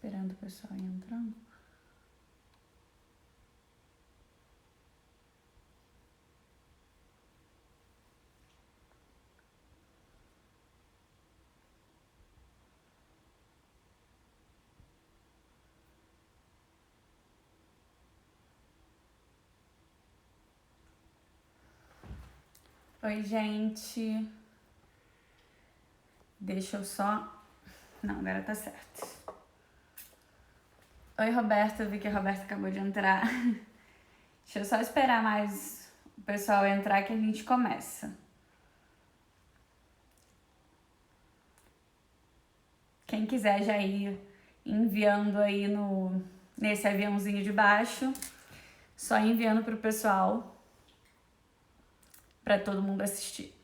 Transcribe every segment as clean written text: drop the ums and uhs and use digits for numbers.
esperando o pessoal ir entrando. Oi, gente. Deixa eu só... Não, agora tá certo. Oi, Roberta. Eu vi que a Roberta acabou de entrar. Deixa eu só esperar mais o pessoal entrar que a gente começa. Quem quiser já ir enviando aí nesse aviãozinho de baixo, só enviando pro pessoal para todo mundo assistir.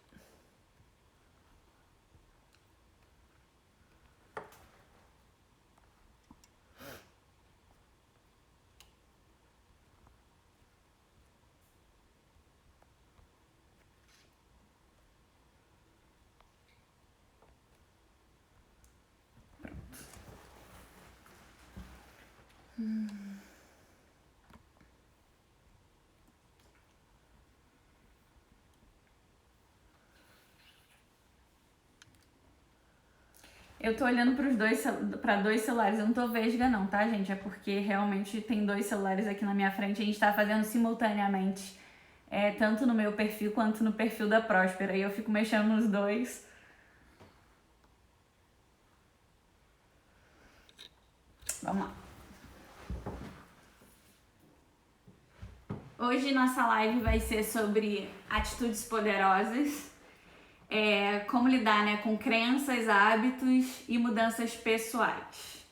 Eu tô olhando para dois celulares, eu não tô vesga não, tá, gente? É porque realmente tem dois celulares aqui na minha frente, a gente tá fazendo simultaneamente, tanto no meu perfil quanto no perfil da Próspera, e eu fico mexendo nos dois. Vamos lá. Hoje nossa live vai ser sobre atitudes poderosas, como lidar, né, com crenças, hábitos e mudanças pessoais.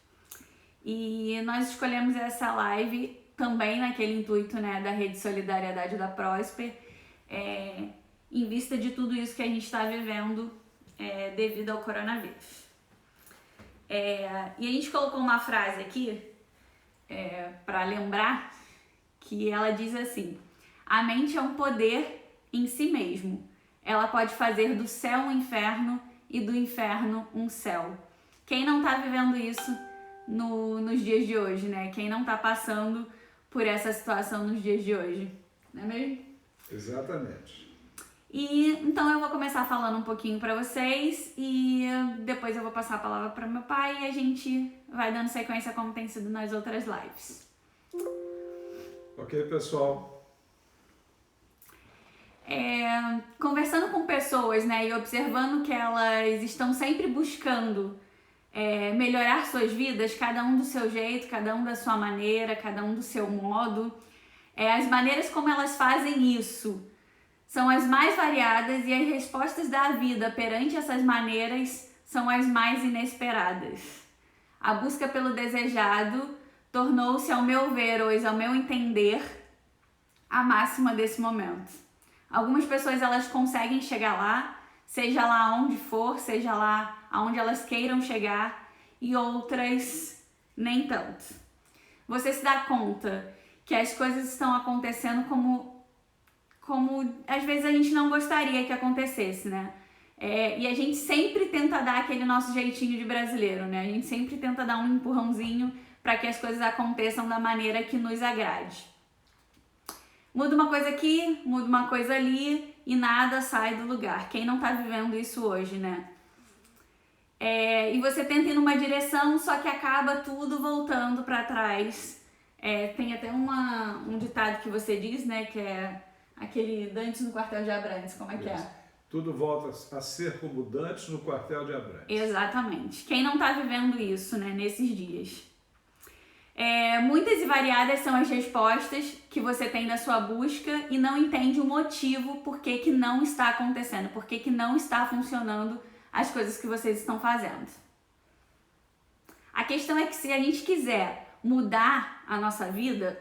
E nós escolhemos essa live também naquele intuito, né, da Rede Solidariedade da Prosper, em vista de tudo isso que a gente está vivendo devido ao coronavírus. E a gente colocou uma frase aqui para lembrar, que ela diz assim: a mente é um poder em si mesmo. Ela pode fazer do céu um inferno e do inferno um céu. Quem não tá vivendo isso nos dias de hoje, né? Quem não tá passando por essa situação nos dias de hoje, não é mesmo? Exatamente. E então eu vou começar falando um pouquinho para vocês e depois eu vou passar a palavra para meu pai e a gente vai dando sequência como tem sido nas outras lives. Ok, pessoal. Conversando com pessoas, né, e observando que elas estão sempre buscando melhorar suas vidas, cada um do seu jeito, cada um da sua maneira, cada um do seu modo. As maneiras como elas fazem isso são as mais variadas e as respostas da vida perante essas maneiras são as mais inesperadas. A busca pelo desejado tornou-se, ao meu ver, ou ao meu entender, a máxima desse momento. Algumas pessoas elas conseguem chegar lá, seja lá onde for, seja lá aonde elas queiram chegar, e outras nem tanto. Você se dá conta que as coisas estão acontecendo como às vezes a gente não gostaria que acontecesse, né? E a gente sempre tenta dar aquele nosso jeitinho de brasileiro, né? A gente sempre tenta dar um empurrãozinho para que as coisas aconteçam da maneira que nos agrade. Muda uma coisa aqui, muda uma coisa ali e nada sai do lugar. Quem não tá vivendo isso hoje, né? E você tenta ir numa direção, só que acaba tudo voltando para trás. Tem até um ditado que você diz, né? Que é aquele Dantes no quartel de Abrantes. Como é que é? Tudo volta a ser como Dantes no quartel de Abrantes. Exatamente. Quem não tá vivendo isso, né? Nesses dias. Muitas e variadas são as respostas que você tem da sua busca e não entende o motivo por que não está acontecendo, por que não está funcionando as coisas que vocês estão fazendo. A questão é que se a gente quiser mudar a nossa vida,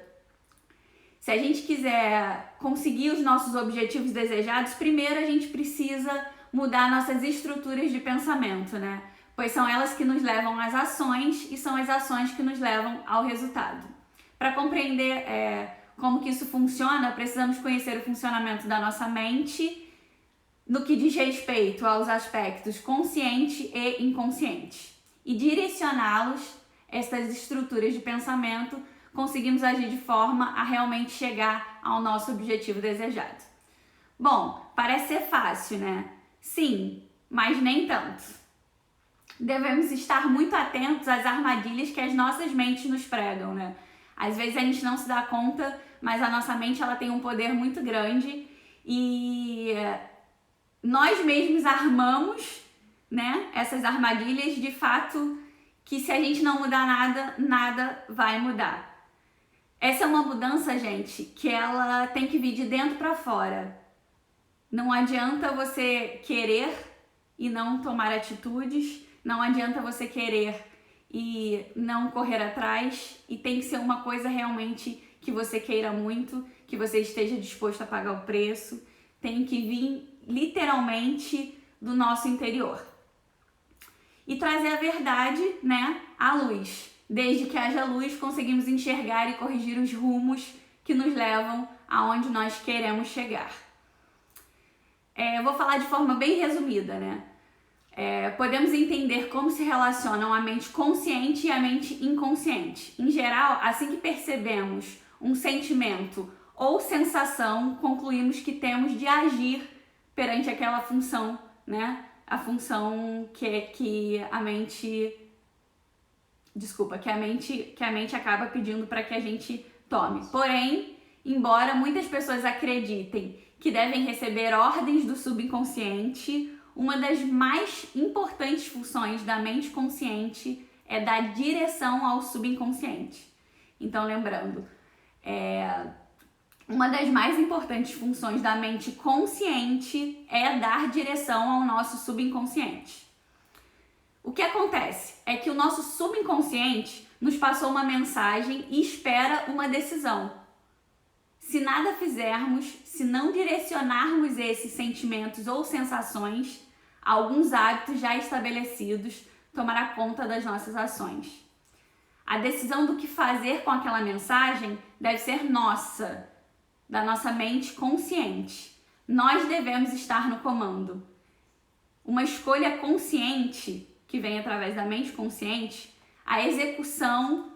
se a gente quiser conseguir os nossos objetivos desejados, primeiro a gente precisa mudar nossas estruturas de pensamento, né? Pois são elas que nos levam às ações e são as ações que nos levam ao resultado. Para compreender como que isso funciona, precisamos conhecer o funcionamento da nossa mente no que diz respeito aos aspectos consciente e inconsciente e direcioná-los essas estruturas de pensamento, conseguimos agir de forma a realmente chegar ao nosso objetivo desejado. Bom, parece ser fácil, né? Sim, mas nem tanto. Devemos estar muito atentos às armadilhas que as nossas mentes nos pregam, né? Às vezes a gente não se dá conta, mas a nossa mente ela tem um poder muito grande e nós mesmos armamos, né, essas armadilhas de fato que se a gente não mudar nada, nada vai mudar. Essa é uma mudança, gente, que ela tem que vir de dentro para fora. Não adianta você querer e não tomar atitudes, não adianta você querer e não correr atrás, e tem que ser uma coisa realmente que você queira muito, que você esteja disposto a pagar o preço, tem que vir literalmente do nosso interior. E trazer a verdade, né, à luz. Desde que haja luz, conseguimos enxergar e corrigir os rumos que nos levam aonde nós queremos chegar. Eu vou falar de forma bem resumida, né? Podemos entender como se relacionam a mente consciente e a mente inconsciente. Em geral, assim que percebemos um sentimento ou sensação, concluímos que temos de agir perante aquela função, né? A função que a mente acaba pedindo para que a gente tome. Porém, embora muitas pessoas acreditem que devem receber ordens do subconsciente, uma das mais importantes funções da mente consciente é dar direção ao subconsciente. Então, lembrando, uma das mais importantes funções da mente consciente é dar direção ao nosso subconsciente. O que acontece é que o nosso subconsciente nos passou uma mensagem e espera uma decisão. Se nada fizermos, se não direcionarmos esses sentimentos ou sensações, alguns hábitos já estabelecidos tomará conta das nossas ações. A decisão do que fazer com aquela mensagem deve ser nossa, da nossa mente consciente. Nós devemos estar no comando. Uma escolha consciente, que vem através da mente consciente, a execução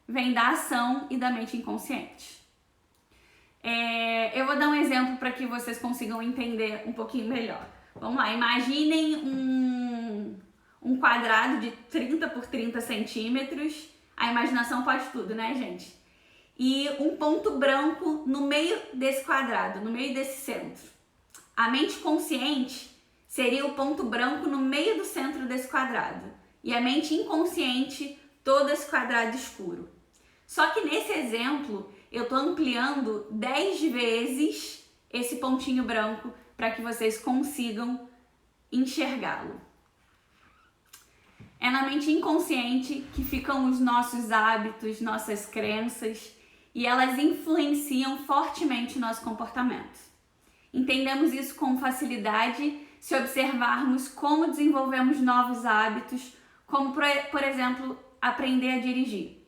vem da ação e da mente inconsciente. Eu vou dar um exemplo para que vocês consigam entender um pouquinho melhor. Vamos lá, imaginem um quadrado de 30 por 30 centímetros. A imaginação pode tudo, né, gente? E um ponto branco no meio desse quadrado, no meio desse centro. A mente consciente seria o ponto branco no meio do centro desse quadrado. E a mente inconsciente, todo esse quadrado escuro. Só que nesse exemplo, eu estou ampliando 10 vezes esse pontinho branco para que vocês consigam enxergá-lo. É na mente inconsciente que ficam os nossos hábitos, nossas crenças, e elas influenciam fortemente o nosso comportamento. Entendemos isso com facilidade se observarmos como desenvolvemos novos hábitos, como, por exemplo, aprender a dirigir.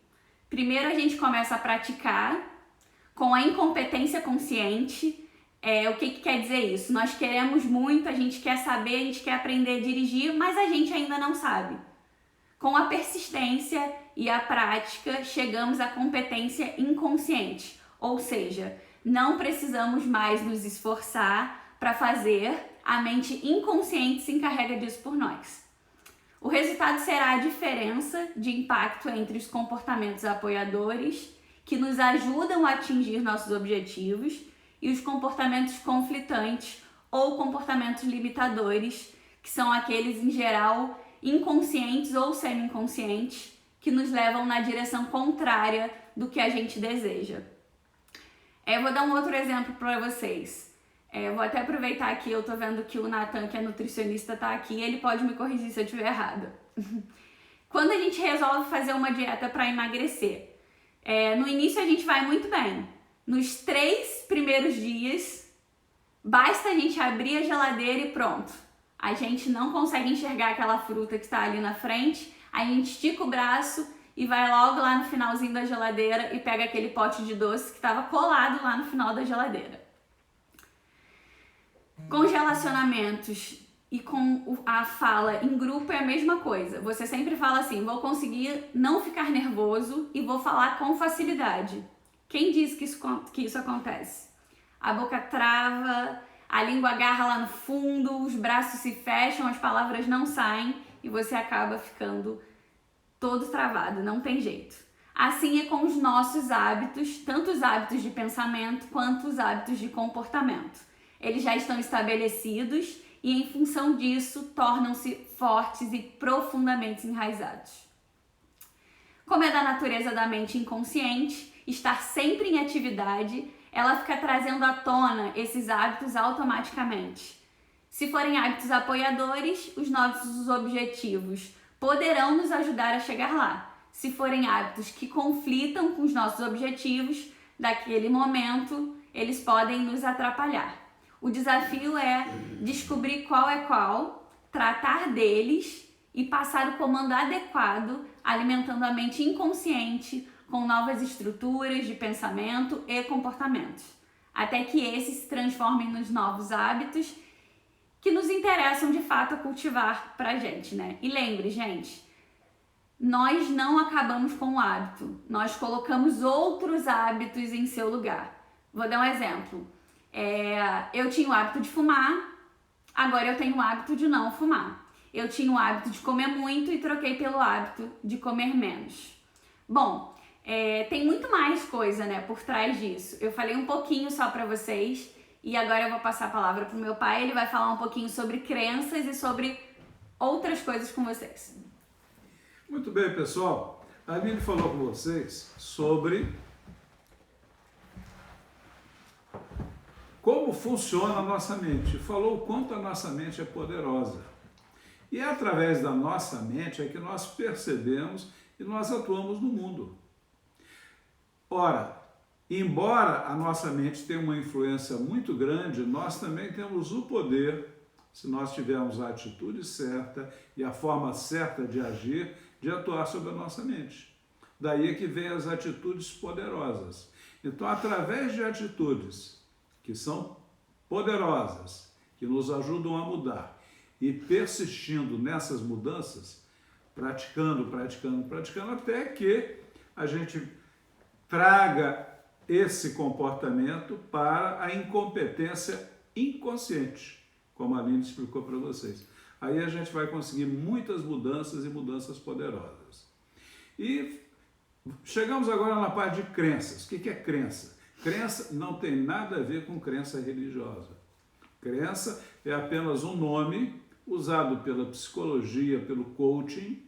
Primeiro a gente começa a praticar com a incompetência consciente. O que quer dizer isso? Nós queremos muito, a gente quer saber, a gente quer aprender a dirigir, mas a gente ainda não sabe. Com a persistência e a prática, chegamos à competência inconsciente, ou seja, não precisamos mais nos esforçar para fazer, a mente inconsciente se encarrega disso por nós. O resultado será a diferença de impacto entre os comportamentos apoiadores, que nos ajudam a atingir nossos objetivos, e os comportamentos conflitantes ou comportamentos limitadores, que são aqueles, em geral, inconscientes ou semi-inconscientes, que nos levam na direção contrária do que a gente deseja. Vou dar um outro exemplo para vocês. Vou até aproveitar aqui, eu tô vendo que o Nathan, que é nutricionista, tá aqui, ele pode me corrigir se eu estiver errada. Quando a gente resolve fazer uma dieta para emagrecer, no início a gente vai muito bem. Nos 3 primeiros dias, basta a gente abrir a geladeira e pronto. A gente não consegue enxergar aquela fruta que está ali na frente, a gente estica o braço e vai logo lá no finalzinho da geladeira e pega aquele pote de doce que estava colado lá no final da geladeira. Com os relacionamentos, e com a fala em grupo é a mesma coisa. Você sempre fala assim, vou conseguir não ficar nervoso e vou falar com facilidade. Quem disse que isso acontece? A boca trava, a língua agarra lá no fundo, os braços se fecham, as palavras não saem e você acaba ficando todo travado, não tem jeito. Assim é com os nossos hábitos, tanto os hábitos de pensamento quanto os hábitos de comportamento. Eles já estão estabelecidos e, em função disso, tornam-se fortes e profundamente enraizados. Como é da natureza da mente inconsciente, estar sempre em atividade, ela fica trazendo à tona esses hábitos automaticamente. Se forem hábitos apoiadores, os nossos objetivos poderão nos ajudar a chegar lá. Se forem hábitos que conflitam com os nossos objetivos, daquele momento, eles podem nos atrapalhar. O desafio é descobrir qual é qual, tratar deles e passar o comando adequado, alimentando a mente inconsciente com novas estruturas de pensamento e comportamentos, até que esses se transformem nos novos hábitos que nos interessam de fato a cultivar pra gente, né? E lembre, gente, nós não acabamos com o hábito, nós colocamos outros hábitos em seu lugar. Vou dar um exemplo. Eu tinha o hábito de fumar, agora eu tenho o hábito de não fumar. Eu tinha o hábito de comer muito e troquei pelo hábito de comer menos. Bom, tem muito mais coisa, né, por trás disso. Eu falei um pouquinho só pra vocês e agora eu vou passar a palavra pro meu pai. Ele vai falar um pouquinho sobre crenças e sobre outras coisas com vocês. Muito bem, pessoal. A Aline falou com vocês sobre como funciona a nossa mente. Falou o quanto a nossa mente é poderosa. E é através da nossa mente é que nós percebemos e nós atuamos no mundo. Ora, embora a nossa mente tenha uma influência muito grande, nós também temos o poder, se nós tivermos a atitude certa e a forma certa de agir, de atuar sobre a nossa mente. Daí é que vem as atitudes poderosas. Então, através de atitudes que são poderosas, que nos ajudam a mudar, e persistindo nessas mudanças, praticando, até que a gente traga esse comportamento para a incompetência inconsciente, como a Aline explicou para vocês. Aí a gente vai conseguir muitas mudanças e mudanças poderosas. E chegamos agora na parte de crenças. O que é crença? Crença não tem nada a ver com crença religiosa. Crença é apenas um nome usado pela psicologia, pelo coaching,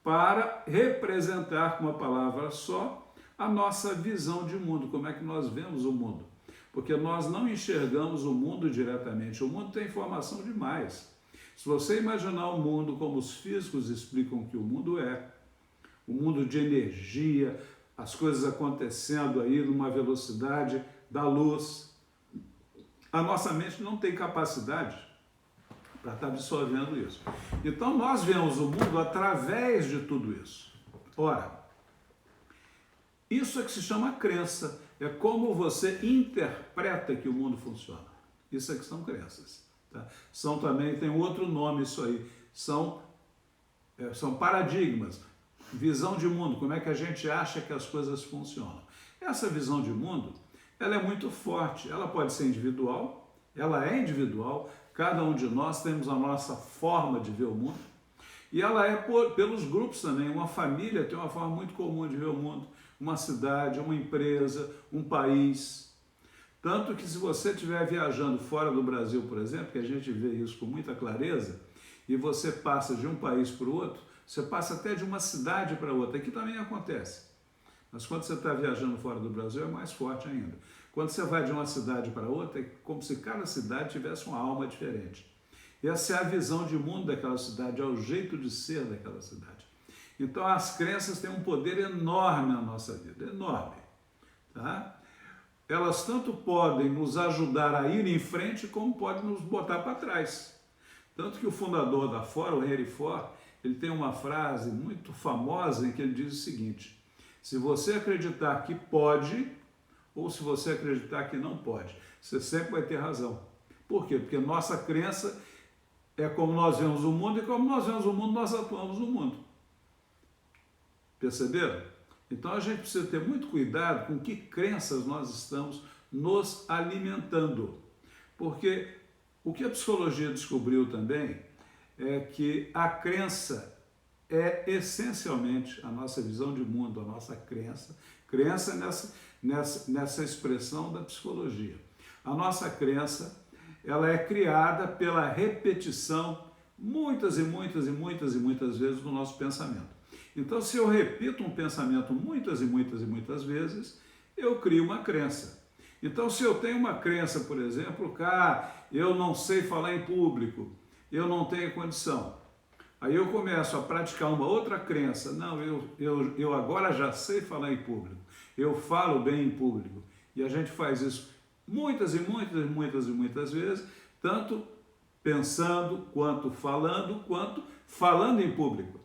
para representar com uma palavra só a nossa visão de mundo, como é que nós vemos o mundo. Porque nós não enxergamos o mundo diretamente, o mundo tem informação demais. Se você imaginar o mundo como os físicos explicam que o mundo é, um mundo de energia, as coisas acontecendo aí numa velocidade da luz, a nossa mente não tem capacidade para estar absorvendo isso. Então nós vemos o mundo através de tudo isso. Ora, isso é que se chama crença, é como você interpreta que o mundo funciona. Isso é que são crenças. Tá? São também, tem outro nome isso aí, são paradigmas, visão de mundo, como é que a gente acha que as coisas funcionam. Essa visão de mundo, ela é muito forte, ela pode ser individual, ela é individual, cada um de nós temos a nossa forma de ver o mundo, e ela é pelos grupos também, uma família tem uma forma muito comum de ver o mundo, uma cidade, uma empresa, um país. Tanto que se você estiver viajando fora do Brasil, por exemplo, que a gente vê isso com muita clareza, e você passa de um país para o outro, você passa até de uma cidade para outra, aqui também acontece. Mas quando você está viajando fora do Brasil é mais forte ainda. Quando você vai de uma cidade para outra, é como se cada cidade tivesse uma alma diferente. Essa é a visão de mundo daquela cidade, é o jeito de ser daquela cidade. Então as crenças têm um poder enorme na nossa vida, enorme. Tá? Elas tanto podem nos ajudar a ir em frente, como podem nos botar para trás. Tanto que o fundador da Ford, o Henry Ford, ele tem uma frase muito famosa em que ele diz o seguinte: se você acreditar que pode, ou se você acreditar que não pode, você sempre vai ter razão. Por quê? Porque nossa crença é como nós vemos o mundo, e como nós vemos o mundo, nós atuamos no mundo. Perceberam? Então a gente precisa ter muito cuidado com que crenças nós estamos nos alimentando. Porque o que a psicologia descobriu também é que a crença é essencialmente a nossa visão de mundo, a nossa crença nessa expressão da psicologia. A nossa crença, ela é criada pela repetição muitas vezes do nosso pensamento. Então, se eu repito um pensamento muitas vezes, eu crio uma crença. Então, se eu tenho uma crença, por exemplo, eu não sei falar em público, eu não tenho condição. Aí eu começo a praticar uma outra crença. Não, eu agora já sei falar em público, eu falo bem em público. E a gente faz isso muitas vezes, tanto pensando, quanto falando em público.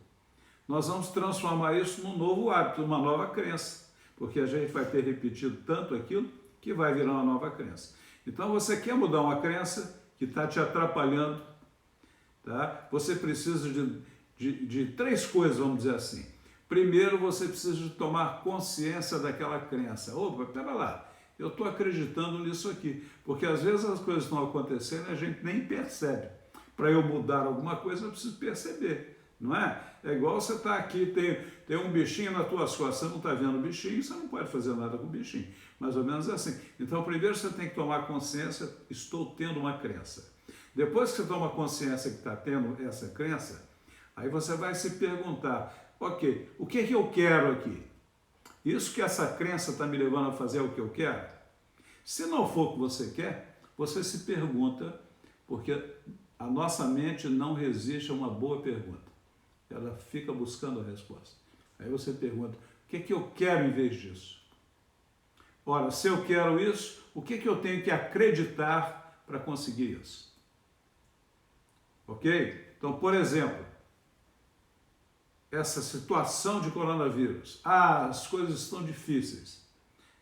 Nós vamos transformar isso num novo hábito, numa nova crença, porque a gente vai ter repetido tanto aquilo que vai virar uma nova crença. Então você quer mudar uma crença que está te atrapalhando, tá? Você precisa de três coisas, vamos dizer assim. Primeiro, você precisa de tomar consciência daquela crença. Opa, pera lá, eu estou acreditando nisso aqui, porque às vezes as coisas estão acontecendo e a gente nem percebe. Para eu mudar alguma coisa, eu preciso perceber, não é? É igual você está aqui, tem um bichinho nas tuas costas, você não está vendo o bichinho, você não pode fazer nada com o bichinho. Mais ou menos assim. Então, primeiro você tem que tomar consciência, estou tendo uma crença. Depois que você toma consciência que está tendo essa crença, aí você vai se perguntar, ok, o que é que eu quero aqui? Isso que essa crença está me levando a fazer é o que eu quero? Se não for o que você quer, você se pergunta, porque a nossa mente não resiste a uma boa pergunta. Ela fica buscando a resposta. Aí você pergunta, o que é que eu quero em vez disso? Ora, se eu quero isso, o que é que eu tenho que acreditar para conseguir isso? Ok? Então, por exemplo, essa situação de coronavírus. As coisas estão difíceis.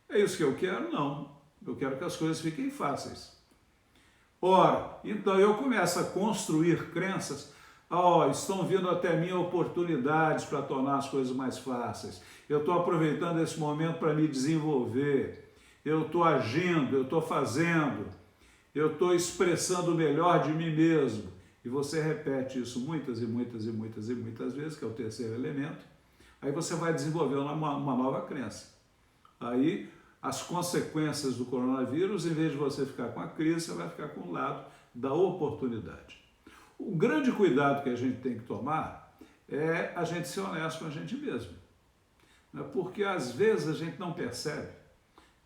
É isso que eu quero? Não. Eu quero que as coisas fiquem fáceis. Ora, então eu começo a construir crenças. Estão vindo até mim oportunidades para tornar as coisas mais fáceis. Eu estou aproveitando esse momento para me desenvolver. Eu estou agindo, eu estou fazendo. Eu estou expressando o melhor de mim mesmo. E você repete isso muitas vezes, que é o terceiro elemento. Aí você vai desenvolvendo uma nova crença. Aí as consequências do coronavírus, em vez de você ficar com a crise, você vai ficar com o lado da oportunidade. O grande cuidado que a gente tem que tomar é a gente ser honesto com a gente mesmo. Porque às vezes a gente não percebe,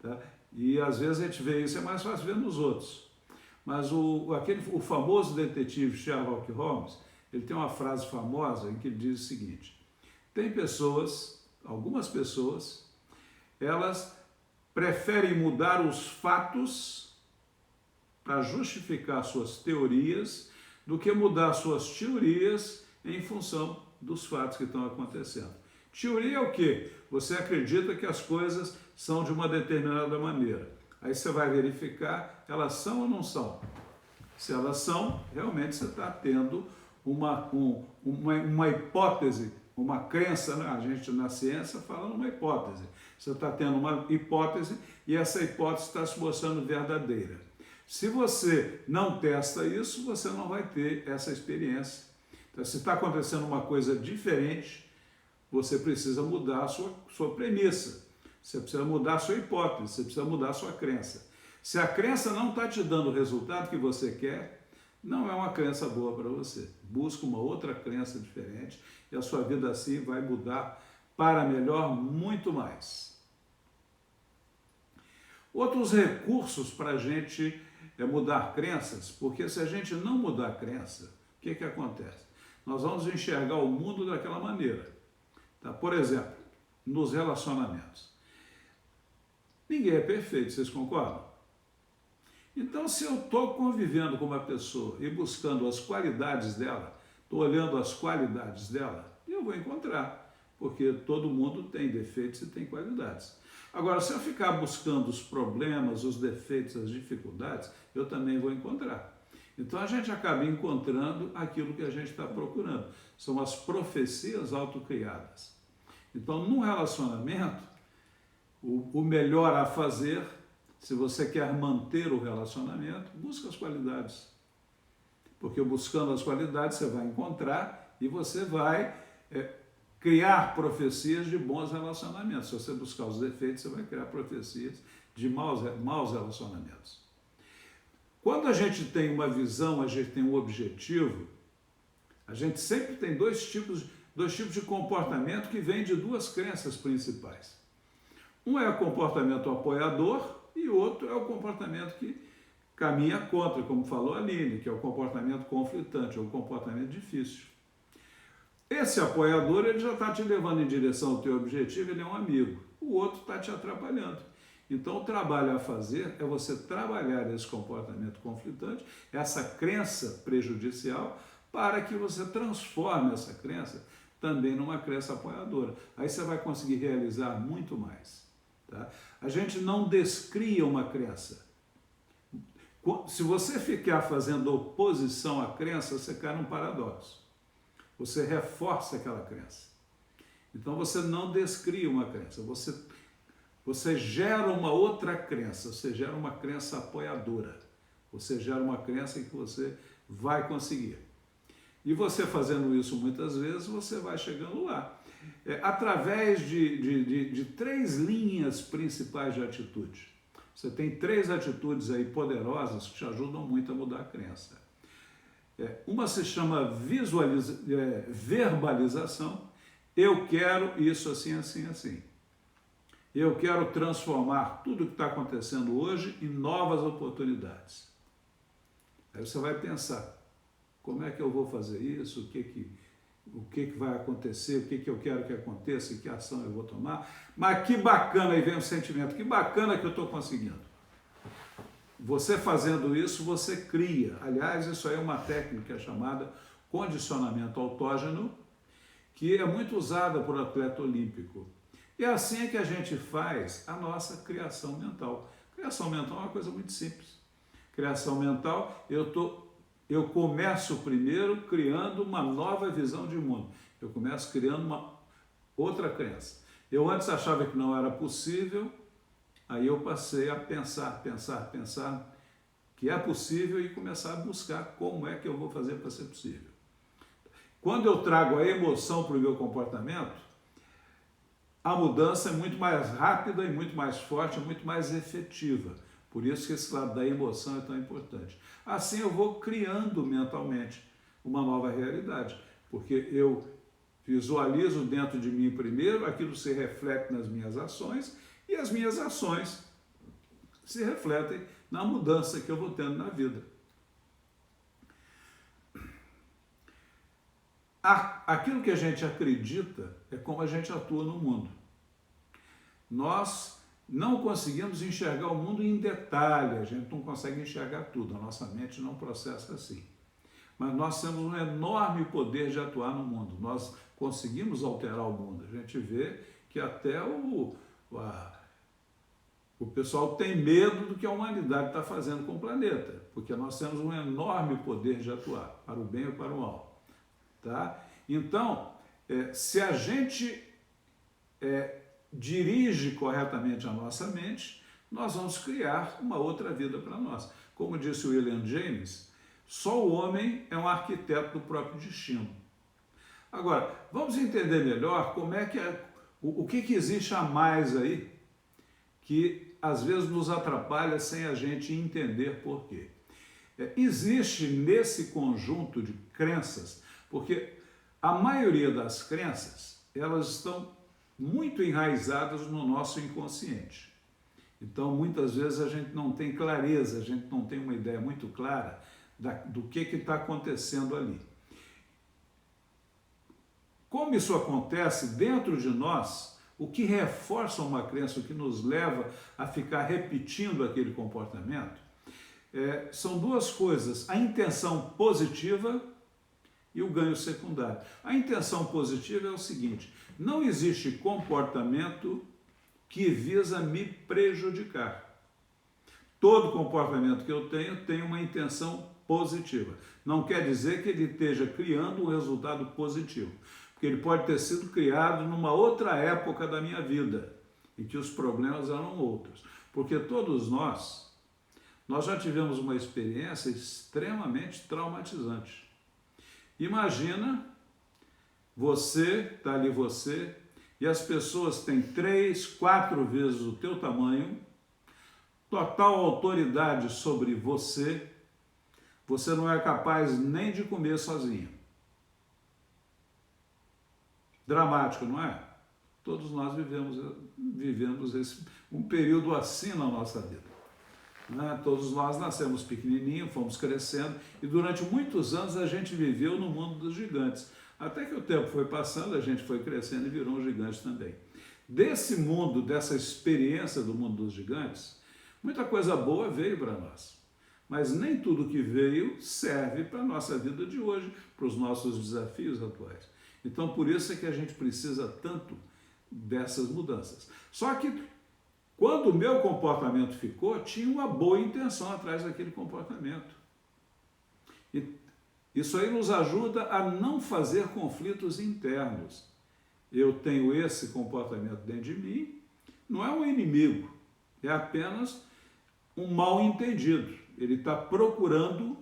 tá? E às vezes a gente vê isso, é mais fácil ver nos outros. Mas o famoso detetive Sherlock Holmes, ele tem uma frase famosa em que ele diz o seguinte: tem pessoas, algumas pessoas, elas preferem mudar os fatos para justificar suas teorias do que mudar suas teorias em função dos fatos que estão acontecendo. Teoria é o quê? Você acredita que as coisas são de uma determinada maneira. Aí você vai verificar, elas são ou não são? Se elas são, realmente você está tendo uma hipótese, uma crença, né? A gente na ciência fala numa hipótese. Você está tendo uma hipótese e essa hipótese está se mostrando verdadeira. Se você não testa isso, você não vai ter essa experiência. Então, se está acontecendo uma coisa diferente, você precisa mudar a sua premissa. Você precisa mudar a sua hipótese, você precisa mudar a sua crença. Se a crença não está te dando o resultado que você quer, não é uma crença boa para você. Busca uma outra crença diferente e a sua vida assim vai mudar para melhor muito mais. Outros recursos para a gente mudar crenças, porque se a gente não mudar a crença, o que acontece? Nós vamos enxergar o mundo daquela maneira. Tá? Por exemplo, nos relacionamentos. Ninguém é perfeito, vocês concordam? Então, se eu estou convivendo com uma pessoa e buscando as qualidades dela, estou olhando as qualidades dela, eu vou encontrar, porque todo mundo tem defeitos e tem qualidades. Agora, se eu ficar buscando os problemas, os defeitos, as dificuldades, eu também vou encontrar. Então a gente acaba encontrando aquilo que a gente está procurando. São as profecias autocriadas. Então, num relacionamento, o melhor a fazer, se você quer manter o relacionamento, busca as qualidades. Porque buscando as qualidades você vai encontrar e você vai criar profecias de bons relacionamentos. Se você buscar os defeitos, você vai criar profecias de maus relacionamentos. Quando a gente tem uma visão, a gente tem um objetivo, a gente sempre tem dois tipos de comportamento que vêm de duas crenças principais. Um é o comportamento apoiador e o outro é o comportamento que caminha contra, como falou a Aline, que é o comportamento conflitante, é o comportamento difícil. Esse apoiador, ele já está te levando em direção ao teu objetivo, ele é um amigo. O outro está te atrapalhando. Então, o trabalho a fazer é você trabalhar esse comportamento conflitante, essa crença prejudicial, para que você transforme essa crença também numa crença apoiadora. Aí você vai conseguir realizar muito mais. Tá? A gente não descria uma crença. Se você ficar fazendo oposição à crença, você cai num paradoxo. Você reforça aquela crença. Então você não descria uma crença, você gera uma outra crença, você gera uma crença apoiadora. Você gera uma crença em que você vai conseguir. E você fazendo isso muitas vezes, você vai chegando lá. Através de 3 linhas principais de atitude. Você tem 3 atitudes aí poderosas que te ajudam muito a mudar a crença. Uma se chama verbalização. Eu quero isso assim, assim, assim. Eu quero transformar tudo o que está acontecendo hoje em novas oportunidades. Aí você vai pensar, como é que eu vou fazer isso? O que vai acontecer? O que eu quero que aconteça? Que ação eu vou tomar? Mas que bacana, aí vem o sentimento, que bacana que eu estou conseguindo. Você fazendo isso, você cria. Aliás, isso aí é uma técnica chamada condicionamento autógeno, que é muito usada por atleta olímpico. E é assim que a gente faz a nossa criação mental. Criação mental é uma coisa muito simples. Criação mental, eu começo primeiro criando uma nova visão de mundo. Eu começo criando uma outra crença. Eu antes achava que não era possível, aí eu passei a pensar que é possível e começar a buscar como é que eu vou fazer para ser possível. Quando eu trago a emoção para o meu comportamento, a mudança é muito mais rápida e muito mais forte, muito mais efetiva. Por isso que esse lado da emoção é tão importante. Assim eu vou criando mentalmente uma nova realidade, porque eu visualizo dentro de mim primeiro, aquilo se reflete nas minhas ações e as minhas ações se refletem na mudança que eu vou tendo na vida. Aquilo que a gente acredita é como a gente atua no mundo. Nós não conseguimos enxergar o mundo em detalhe, a gente não consegue enxergar tudo, a nossa mente não processa assim. Mas nós temos um enorme poder de atuar no mundo, nós conseguimos alterar o mundo. A gente vê que até o pessoal tem medo do que a humanidade está fazendo com o planeta, porque nós temos um enorme poder de atuar, para o bem ou para o mal. Tá? Então, se a gente dirige corretamente a nossa mente, nós vamos criar uma outra vida para nós. Como disse William James, só o homem é um arquiteto do próprio destino. Agora, vamos entender melhor como é que o que existe a mais aí que às vezes nos atrapalha sem a gente entender por quê. Existe nesse conjunto de crenças, porque a maioria das crenças, elas estão muito enraizadas no nosso inconsciente. Então, muitas vezes a gente não tem clareza, a gente não tem uma ideia muito clara do que está acontecendo ali. Como isso acontece dentro de nós, o que reforça uma crença, o que nos leva a ficar repetindo aquele comportamento, são 2 coisas, a intenção positiva e o ganho secundário. A intenção positiva é o seguinte, não existe comportamento que visa me prejudicar. Todo comportamento que eu tenho tem uma intenção positiva. Não quer dizer que ele esteja criando um resultado positivo, porque ele pode ter sido criado numa outra época da minha vida, em que os problemas eram outros. Porque todos nós já tivemos uma experiência extremamente traumatizante. Imagina está ali você, e as pessoas têm 3, 4 vezes o teu tamanho, total autoridade sobre você, você não é capaz nem de comer sozinho. Dramático, não é? Todos nós vivemos um período assim na nossa vida. Né? Todos nós nascemos pequenininhos, fomos crescendo, e durante muitos anos a gente viveu no mundo dos gigantes. Até que o tempo foi passando, a gente foi crescendo e virou um gigante também. Desse mundo, dessa experiência do mundo dos gigantes, muita coisa boa veio para nós. Mas nem tudo que veio serve para a nossa vida de hoje, para os nossos desafios atuais. Então, por isso é que a gente precisa tanto dessas mudanças. Só que, quando o meu comportamento ficou, tinha uma boa intenção atrás daquele comportamento. E isso aí nos ajuda a não fazer conflitos internos. Eu tenho esse comportamento dentro de mim, não é um inimigo, é apenas um mal entendido. Ele está procurando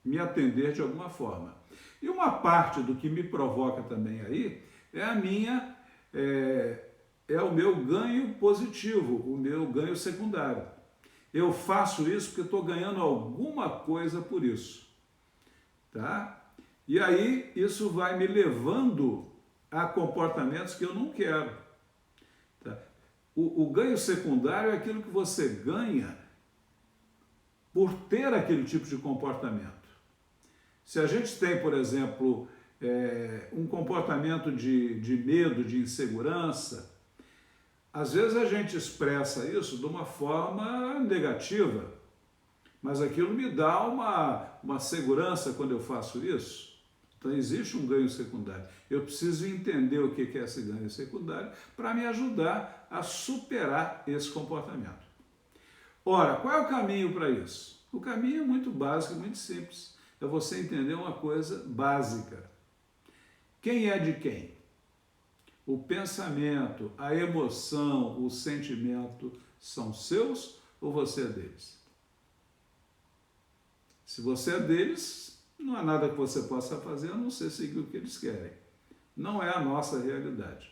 me atender de alguma forma. E uma parte do que me provoca também aí é o meu ganho positivo, o meu ganho secundário. Eu faço isso porque estou ganhando alguma coisa por isso. Tá? E aí isso vai me levando a comportamentos que eu não quero. Tá? O ganho secundário é aquilo que você ganha por ter aquele tipo de comportamento. Se a gente tem, por exemplo, um comportamento de medo, de insegurança, às vezes a gente expressa isso de uma forma negativa, mas aquilo me dá uma segurança quando eu faço isso. Então existe um ganho secundário. Eu preciso entender o que é esse ganho secundário para me ajudar a superar esse comportamento. Ora, qual é o caminho para isso? O caminho é muito básico, muito simples. É você entender uma coisa básica. Quem é de quem? O pensamento, a emoção, o sentimento são seus ou você é deles? Se você é deles, não há nada que você possa fazer a não ser seguir o que eles querem. Não é a nossa realidade.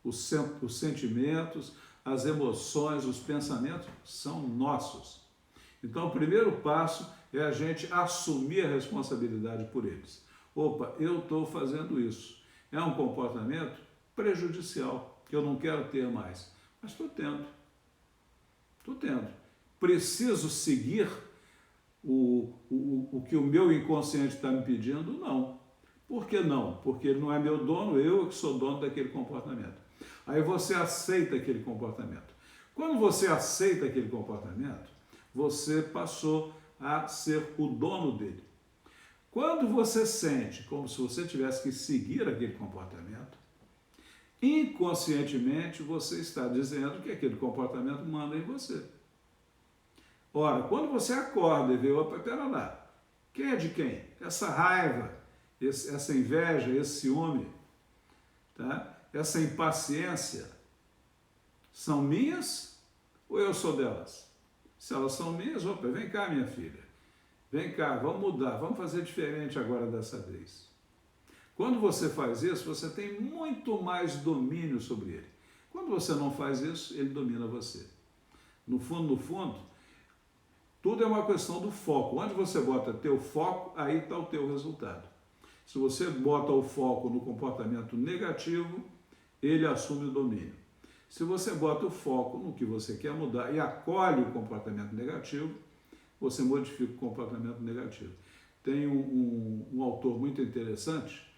Os sentimentos, as emoções, os pensamentos são nossos. Então, o primeiro passo é a gente assumir a responsabilidade por eles. Opa, eu estou fazendo isso. É um comportamento prejudicial, que eu não quero ter mais. Mas estou tendo. Estou tendo. Preciso seguir o que o meu inconsciente está me pedindo? Não. Por que não? Porque ele não é meu dono, eu que sou dono daquele comportamento. Aí você aceita aquele comportamento. Quando você aceita aquele comportamento, você passou a ser o dono dele. Quando você sente como se você tivesse que seguir aquele comportamento, inconscientemente você está dizendo que aquele comportamento manda em você. Ora, quando você acorda e vê, opa, pera lá, quem é de quem? Essa raiva, essa inveja, esse ciúme, tá? Essa impaciência, são minhas ou eu sou delas? Se elas são minhas, opa, vem cá, minha filha, vem cá, vamos mudar, vamos fazer diferente agora dessa vez. Quando você faz isso, você tem muito mais domínio sobre ele. Quando você não faz isso, ele domina você. No fundo, tudo é uma questão do foco. Onde você bota teu foco, aí está o teu resultado. Se você bota o foco no comportamento negativo, ele assume o domínio. Se você bota o foco no que você quer mudar e acolhe o comportamento negativo, você modifica o comportamento negativo. Tem um autor muito interessante,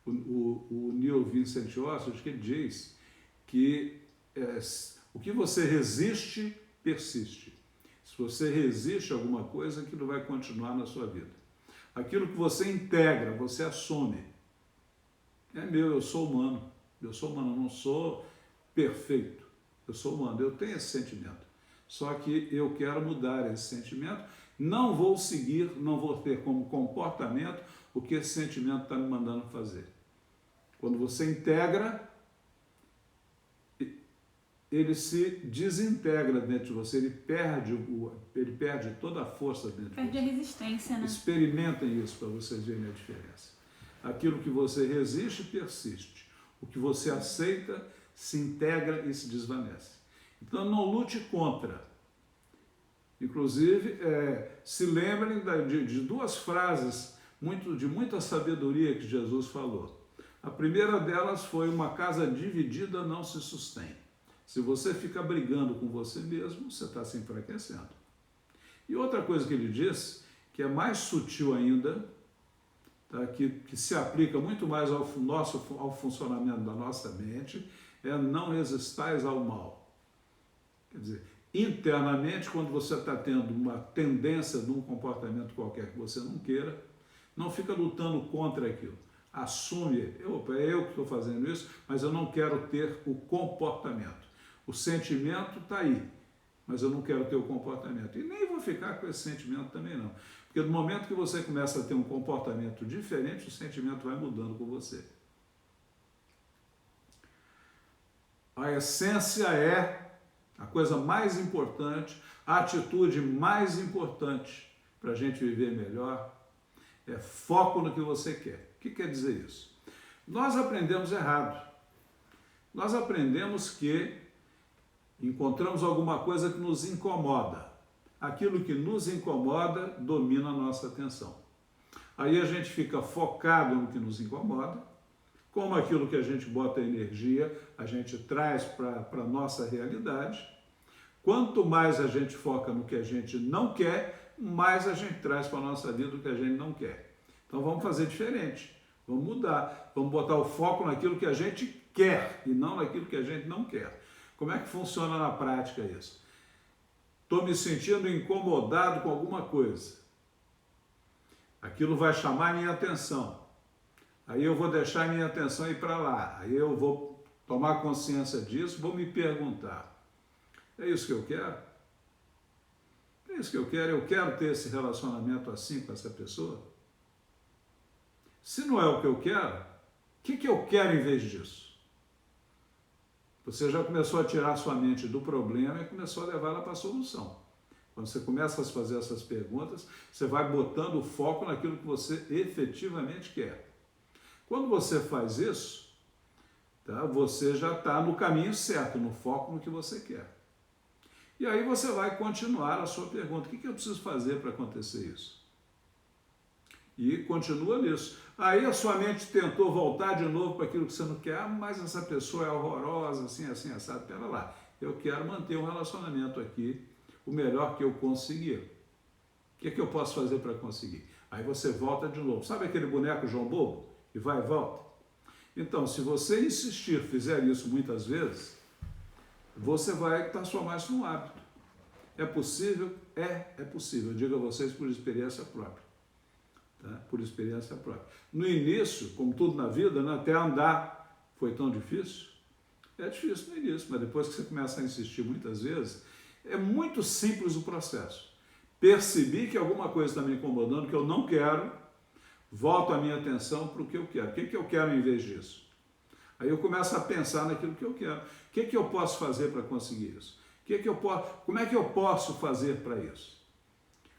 o Neil Vincent Oswald, que ele diz que o que você resiste, persiste. Se você resiste a alguma coisa, aquilo vai continuar na sua vida. Aquilo que você integra, você assume. É meu, eu sou humano. Eu sou humano, eu não sou perfeito. Eu sou humano, eu tenho esse sentimento. Só que eu quero mudar esse sentimento Não vou seguir, não vou ter como comportamento o que esse sentimento está me mandando fazer. Quando você integra, ele se desintegra dentro de você, ele perde toda a força dentro de você. Perde a resistência, né? Experimentem isso para vocês verem a diferença. Aquilo que você resiste, persiste. O que você aceita, se integra e se desvanece. Então não lute contra. Inclusive, se lembrem de duas frases de muita sabedoria que Jesus falou. A primeira delas foi: uma casa dividida não se sustém. Se você fica brigando com você mesmo, você está se enfraquecendo. E outra coisa que ele diz, que é mais sutil ainda, tá? que se aplica muito mais ao funcionamento da nossa mente, é: não resistais ao mal. Quer dizer, internamente, quando você está tendo uma tendência de um comportamento qualquer que você não queira, não fica lutando contra aquilo. Assume, é eu que estou fazendo isso, mas eu não quero ter o comportamento. O sentimento está aí, mas eu não quero ter o comportamento. E nem vou ficar com esse sentimento também não. Porque no momento que você começa a ter um comportamento diferente, o sentimento vai mudando com você. A essência é a coisa mais importante, a atitude mais importante para a gente viver melhor, é foco no que você quer. O que quer dizer isso? Nós aprendemos errado. Nós aprendemos que encontramos alguma coisa que nos incomoda. Aquilo que nos incomoda domina a nossa atenção. Aí a gente fica focado no que nos incomoda, como aquilo que a gente bota energia, a gente traz para a nossa realidade. Quanto mais a gente foca no que a gente não quer, mais a gente traz para a nossa vida o que a gente não quer. Então vamos fazer diferente, vamos mudar, vamos botar o foco naquilo que a gente quer e não naquilo que a gente não quer. Como é que funciona na prática isso? Estou me sentindo incomodado com alguma coisa. Aquilo vai chamar minha atenção. Aí eu vou deixar minha atenção ir para lá. Aí eu vou tomar consciência disso, vou me perguntar: é isso que eu quero? É isso que eu quero? Eu quero ter esse relacionamento assim com essa pessoa? Se não é o que eu quero, o que eu quero em vez disso? Você já começou a tirar sua mente do problema e começou a levá-la para a solução. Quando você começa a fazer essas perguntas, você vai botando o foco naquilo que você efetivamente quer. Quando você faz isso, tá, você já está no caminho certo, no foco no que você quer. E aí você vai continuar a sua pergunta: o que eu preciso fazer para acontecer isso? E continua nisso. Aí a sua mente tentou voltar de novo para aquilo que você não quer: mas essa pessoa é horrorosa, assim, assim, assado. Pera lá, eu quero manter um relacionamento aqui o melhor que eu conseguir. O que eu posso fazer para conseguir? Aí você volta de novo. Sabe aquele boneco João Bobo? E vai e volta? Então, se você insistir, fizer isso muitas vezes, você vai transformar isso num hábito. É possível? É possível. Eu digo a vocês por experiência própria. Tá? Por experiência própria. No início, como tudo na vida, né, até andar foi tão difícil. É difícil no início, mas depois que você começa a insistir muitas vezes, é muito simples o processo. Percebi que alguma coisa está me incomodando, que eu não quero, volto a minha atenção para o que eu quero. O que eu quero em vez disso? Aí eu começo a pensar naquilo que eu quero. O que eu posso fazer para conseguir isso? Como é que eu posso fazer para isso?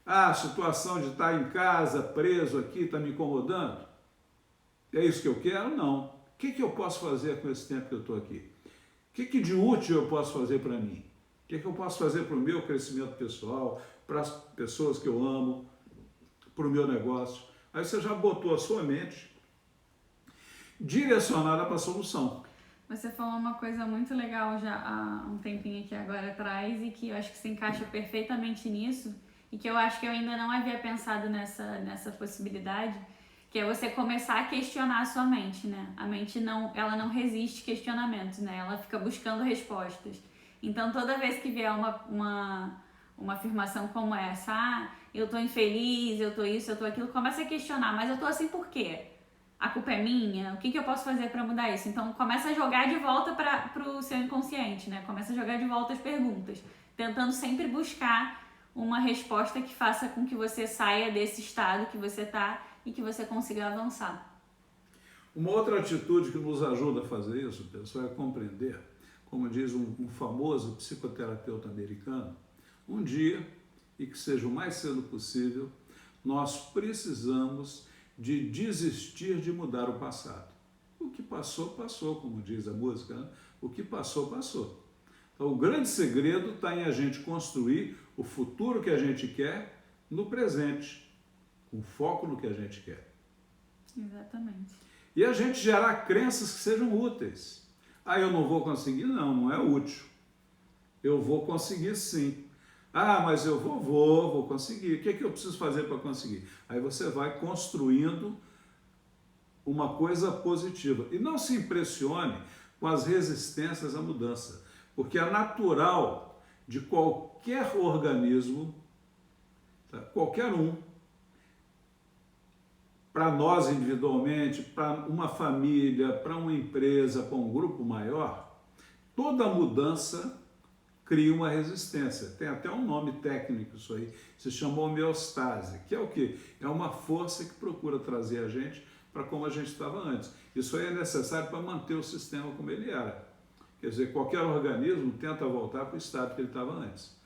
A situação de estar em casa, preso aqui, está me incomodando? É isso que eu quero? Não. O que eu posso fazer com esse tempo que eu estou aqui? O que de útil eu posso fazer para mim? O que eu posso fazer para o meu crescimento pessoal, para as pessoas que eu amo, para o meu negócio? Aí você já botou a sua mente direcionada para a solução. Você falou uma coisa muito legal já há um tempinho aqui agora atrás e que eu acho que se encaixa perfeitamente nisso e que eu acho que eu ainda não havia pensado nessa possibilidade, que é você começar a questionar a sua mente, né? A mente ela não resiste questionamentos, né? Ela fica buscando respostas. Então toda vez que vier uma afirmação como essa: eu tô infeliz, eu tô isso, eu tô aquilo, começa a questionar: mas eu tô assim por quê? A culpa é minha? O que eu posso fazer para mudar isso? Então começa a jogar de volta para o seu inconsciente, né? Começa a jogar de volta as perguntas, tentando sempre buscar uma resposta que faça com que você saia desse estado que você está e que você consiga avançar. Uma outra atitude que nos ajuda a fazer isso, pessoal, é compreender, como diz um famoso psicoterapeuta americano, um dia, e que seja o mais cedo possível, nós precisamos de desistir de mudar o passado. O que passou, passou, como diz a música, né? O que passou, passou. Então, o grande segredo está em a gente construir o futuro que a gente quer no presente, com foco no que a gente quer. Exatamente. E a gente gerar crenças que sejam úteis. Ah, eu não vou conseguir? Não, não é útil. Eu vou conseguir sim. Ah, mas eu vou conseguir. O que é que eu preciso fazer para conseguir? Aí você vai construindo uma coisa positiva. E não se impressione com as resistências à mudança, porque é natural de qualquer organismo, tá? Qualquer um, para nós individualmente, para uma família, para uma empresa, para um grupo maior, toda mudança cria uma resistência. Tem até um nome técnico isso aí, se chama homeostase, que é o quê? É uma força que procura trazer a gente para como a gente estava antes. Isso aí é necessário para manter o sistema como ele era. Quer dizer, qualquer organismo tenta voltar para o estado que ele estava antes.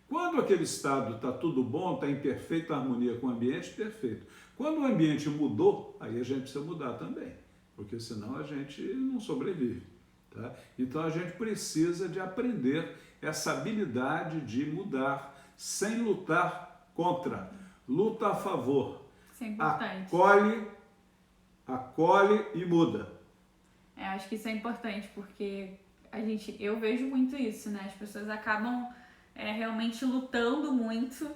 Quando aquele estado está tudo bom, está em perfeita harmonia com o ambiente, perfeito. Quando o ambiente mudou, aí a gente precisa mudar também, porque senão a gente não sobrevive. Tá? Então a gente precisa de aprender essa habilidade de mudar sem lutar contra. Luta a favor. Isso é importante. Acolhe e muda. Acho que isso é importante, porque eu vejo muito isso, né? As pessoas acabam realmente lutando muito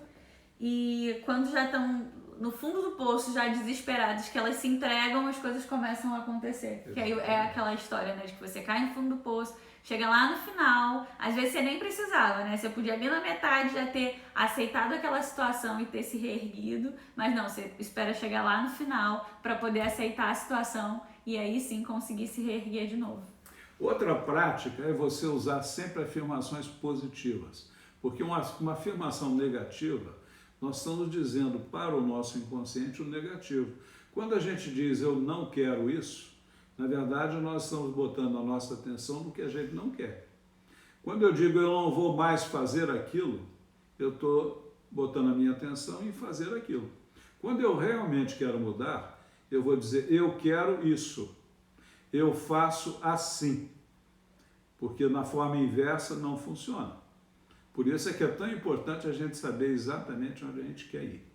e quando já estão no fundo do poço, já desesperadas, que elas se entregam, as coisas começam a acontecer. Que aí é aquela história, né, de que você cai no fundo do poço, chega lá no final, às vezes você nem precisava, né? Você podia ali na metade já ter aceitado aquela situação e ter se reerguido, mas não, você espera chegar lá no final para poder aceitar a situação e aí sim conseguir se reerguer de novo. Outra prática é você usar sempre afirmações positivas, porque uma afirmação negativa, nós estamos dizendo para o nosso inconsciente o negativo. Quando a gente diz eu não quero isso, na verdade nós estamos botando a nossa atenção no que a gente não quer. Quando eu digo eu não vou mais fazer aquilo, eu estou botando a minha atenção em fazer aquilo. Quando eu realmente quero mudar, eu vou dizer eu quero isso, eu faço assim, porque na forma inversa não funciona. Por isso é que é tão importante a gente saber exatamente onde a gente quer ir.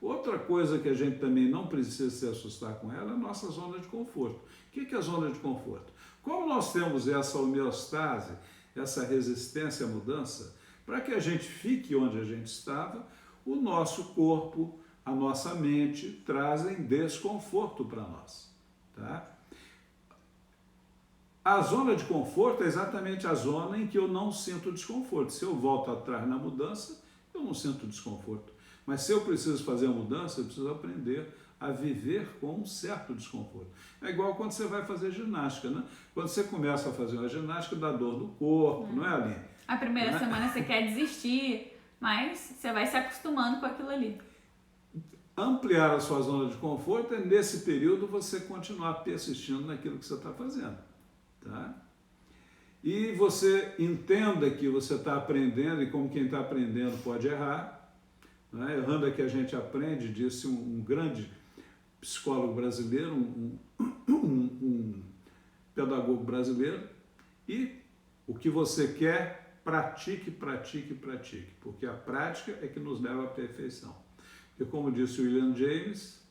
Outra coisa que a gente também não precisa se assustar com ela é a nossa zona de conforto. O que é a zona de conforto? Como nós temos essa homeostase, essa resistência à mudança, para que a gente fique onde a gente estava, o nosso corpo, a nossa mente trazem desconforto para nós. Tá? A zona de conforto é exatamente a zona em que eu não sinto desconforto. Se eu volto atrás na mudança, eu não sinto desconforto. Mas se eu preciso fazer a mudança, eu preciso aprender a viver com um certo desconforto. É igual quando você vai fazer ginástica, né? Quando você começa a fazer uma ginástica, dá dor no corpo, não é, Aline? A primeira semana você quer desistir, mas você vai se acostumando com aquilo ali. Ampliar a sua zona de conforto é, nesse período, você continuar persistindo naquilo que você está fazendo. Tá? E você entenda que você está aprendendo e como quem está aprendendo pode errar. Né? Errando é que a gente aprende, disse um grande psicólogo brasileiro, um pedagogo brasileiro. E o que você quer, pratique, pratique, pratique, porque a prática é que nos leva à perfeição. E como disse William James,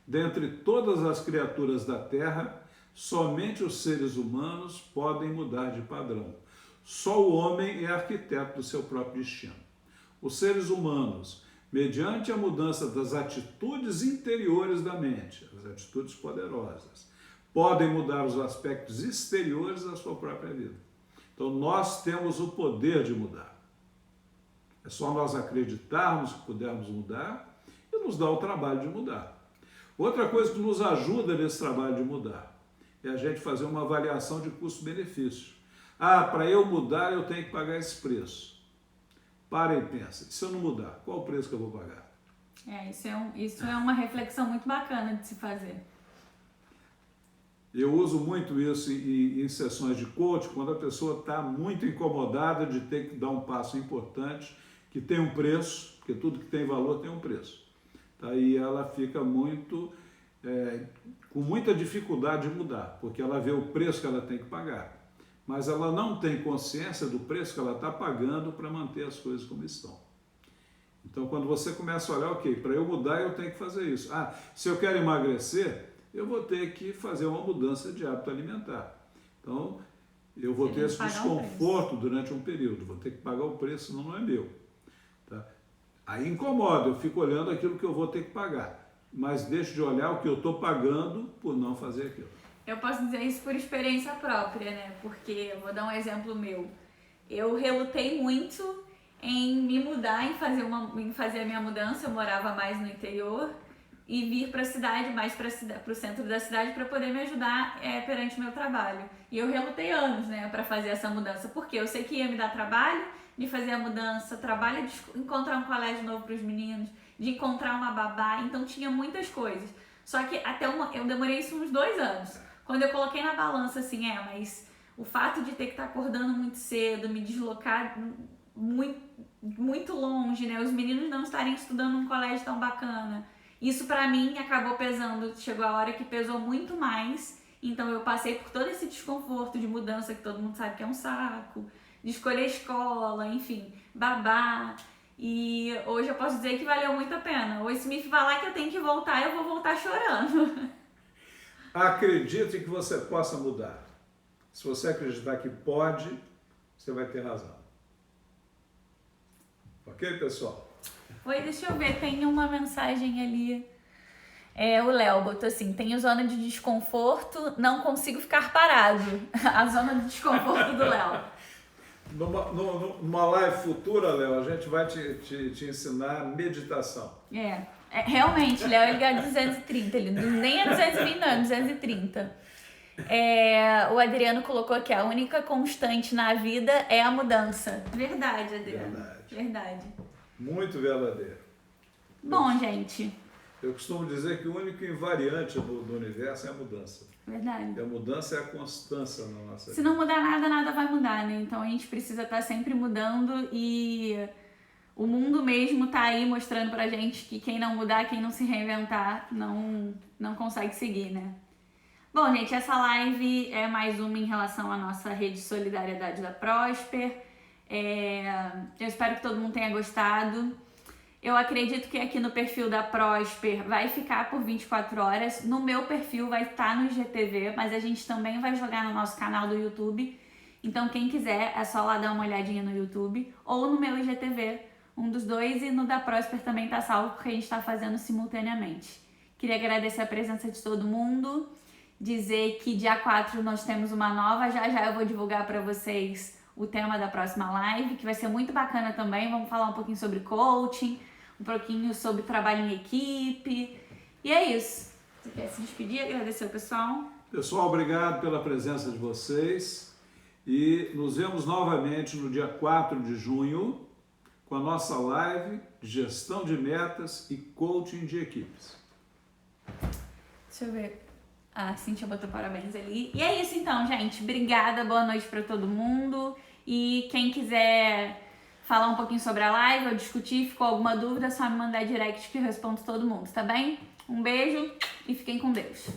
dentre todas as criaturas da Terra, somente os seres humanos podem mudar de padrão. Só o homem é arquiteto do seu próprio destino. Os seres humanos, mediante a mudança das atitudes interiores da mente, as atitudes poderosas, podem mudar os aspectos exteriores da sua própria vida. Então nós temos o poder de mudar. É só nós acreditarmos que pudermos mudar e nos dar o trabalho de mudar. Outra coisa que nos ajuda nesse trabalho de mudar é a gente fazer uma avaliação de custo-benefício. Ah, para eu mudar eu tenho que pagar esse preço. para e pensa, se eu não mudar, qual o preço que eu vou pagar? Isso é uma reflexão muito bacana de se fazer. Eu uso muito isso em sessões de coaching, quando a pessoa está muito incomodada de ter que dar um passo importante, que tem um preço, porque tudo que tem valor tem um preço. Tá? E ela fica com muita dificuldade de mudar, porque ela vê o preço que ela tem que pagar, mas ela não tem consciência do preço que ela está pagando para manter as coisas como estão. Então, quando você começa a olhar, ok, para eu mudar eu tenho que fazer isso. Se eu quero emagrecer, eu vou ter que fazer uma mudança de hábito alimentar. Então, eu vou ter esse desconforto durante um período, vou ter que pagar o preço, senão não é meu. Tá? Aí incomoda, eu fico olhando aquilo que eu vou ter que pagar, mas deixo de olhar o que eu estou pagando por não fazer aquilo. Eu posso dizer isso por experiência própria, né? Porque, eu vou dar um exemplo meu, eu relutei muito em me mudar, em fazer a minha mudança. Eu morava mais no interior e vir para a cidade, mais para o centro da cidade, para poder me ajudar perante o meu trabalho. E eu relutei anos, né, para fazer essa mudança, porque eu sei que ia me dar trabalho de fazer a mudança, trabalho de encontrar um colégio novo para os meninos, de encontrar uma babá, então tinha muitas coisas. Só que eu demorei isso uns 2 anos. Quando eu coloquei na balança assim, mas o fato de ter que estar acordando muito cedo, me deslocar muito longe, né, os meninos não estarem estudando num colégio tão bacana, isso pra mim acabou pesando, chegou a hora que pesou muito mais, então eu passei por todo esse desconforto de mudança que todo mundo sabe que é um saco, de escolher escola, enfim, babá, e hoje eu posso dizer que valeu muito a pena. Hoje se me falar que eu tenho que voltar, eu vou voltar chorando. Acredite que você possa mudar. Se você acreditar que pode, você vai ter razão. Ok, pessoal? Oi, deixa eu ver, tem uma mensagem ali. O Léo botou assim, tenho zona de desconforto, não consigo ficar parado. A zona de desconforto do Léo. Numa live futura, Léo, a gente vai te ensinar meditação. Realmente, Léo, ele ganha 230, ele nem é 220 não, é 230. O Adriano colocou aqui, a única constante na vida é a mudança. Verdade, Adriano. Verdade. Muito verdadeiro. Bom, gente. Eu costumo dizer que o único invariante do universo é a mudança. Verdade. E a mudança é a constância na nossa vida. Se não mudar nada, nada vai mudar, né? Então a gente precisa estar sempre mudando e o mundo mesmo tá aí mostrando pra gente que quem não mudar, quem não se reinventar, não consegue seguir, né? Bom, gente, essa live é mais uma em relação à nossa rede de solidariedade da Prosper. Eu espero que todo mundo tenha gostado. Eu acredito que aqui no perfil da Prosper vai ficar por 24 horas. No meu perfil vai estar no IGTV, mas a gente também vai jogar no nosso canal do YouTube. Então quem quiser é só lá dar uma olhadinha no YouTube ou no meu IGTV, um dos dois, e no da Prosper também tá salvo porque a gente tá fazendo simultaneamente. Queria agradecer a presença de todo mundo, dizer que dia 4 nós temos uma nova, já eu vou divulgar para vocês o tema da próxima live, que vai ser muito bacana também. Vamos falar um pouquinho sobre coaching, um pouquinho sobre trabalho em equipe. E é isso. Você quer se despedir, agradecer o pessoal? Pessoal, obrigado pela presença de vocês e nos vemos novamente no dia 4 de junho com a nossa live de gestão de metas e coaching de equipes. Deixa eu ver. A Cíntia botou parabéns ali. E é isso então, gente. Obrigada, boa noite para todo mundo. E quem quiser falar um pouquinho sobre a live ou discutir, ficou alguma dúvida, é só me mandar direct que eu respondo todo mundo, tá bem? Um beijo e fiquem com Deus.